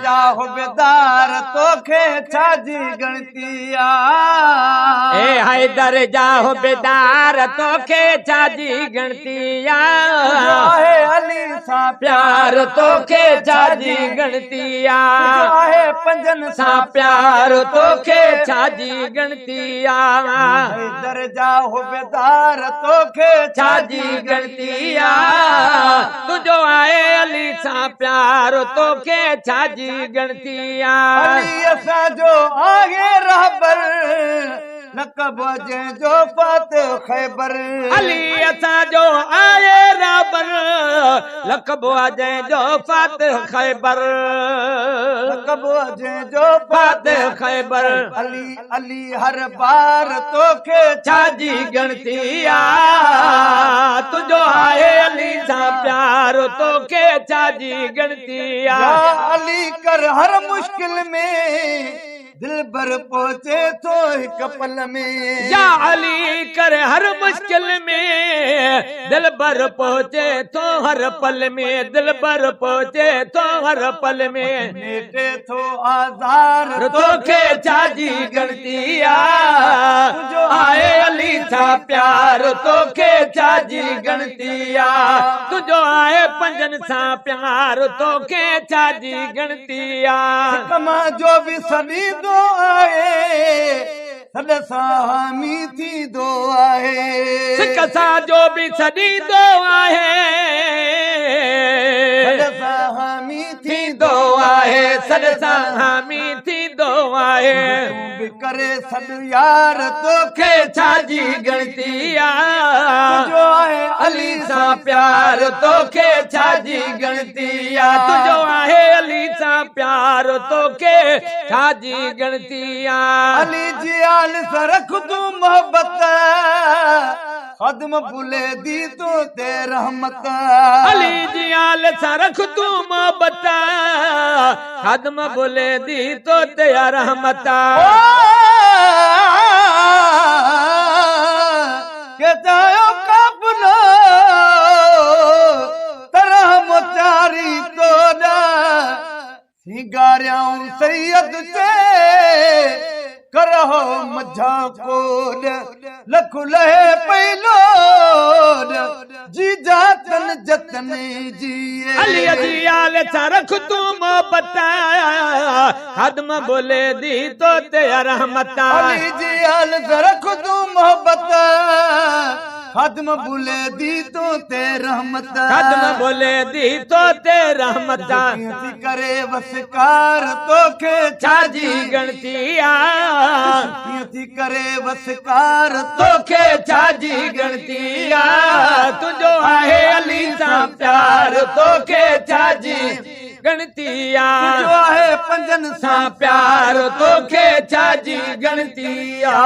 जाहो बेदार तोखे छाजी गणतिया ए हैदर जाहो बेदार तोखे छाजी गणतिया आहे अली सा प्यार तोखे छाजी गणतिया आहे पंजन सा प्यार तोखे छाजी गणतिया हैदर जाहो बेदार तोखे छाजी गणतिया तुझो आहे अली सा प्यार तोखे छाजी गणतिया अली असा जो आगे रहबर लकब जो फातिह खैबर अली असा जो आए राबर लकब जो फातिह खैबर लकब जो फातिह खैबर अली अली हर बार तोखे छाजी गणतिया तुझो आहे अली सा प्यार तोखे छाजी गणतिया अली कर हर मुश्किल में दिल भर पहुंचे तो एक पल में या अली कर हर मुश्किल में दिल भर पहुंचे तो हर पल में दिल भर पहुंचे तो हर पल में नेटे तो आजार तोखे छाजी गणतिया जो आए अली सा प्यार तोखे छाजी गणतिया तुझो आए पंजन सा प्यार तोखे छाजी गणतिया कमा जो भी सदी दो आए सद सामी थी दो आए सिकसा जो भी सदी दो आहे सद सामी थी दो आहे सदसा हामी थी दो आहे करे सद यार तोखे छाजी गणतिया जो आहे अली सा प्यार तोखे छाजी गणतिया तुझो आहे अली सा प्यार तोखे छाजी गणतिया अली जी आल सरख तू मोहब्बत खदम भूले दी तो ते रहमत अली जी आल सरख तू मोहब्बत खदम भूले दी तो ते रहमत के जायो काबलो तरह मोचारी तोड़ा सिंगारियां सैयद चे करहो मझा कोड लख लहे पैलो जी जातन जतन जिए अली जी आल सरख तू मोहब्बत खदम बोले दी तो ते रहमत अली जी आल सरख तू मोहब्बत खदम भूले दी तो ते रहमत खदम बोले दी तो ते रहमत करे वसकार तोखे छाजी गणतिया थी करे वसकार तोखे छाजी गणतिया तुझो आहे अली सा प्यार तोखे छाजी गणतिया जो आहे पंजन सा प्यार तोखे छाजी गणतिया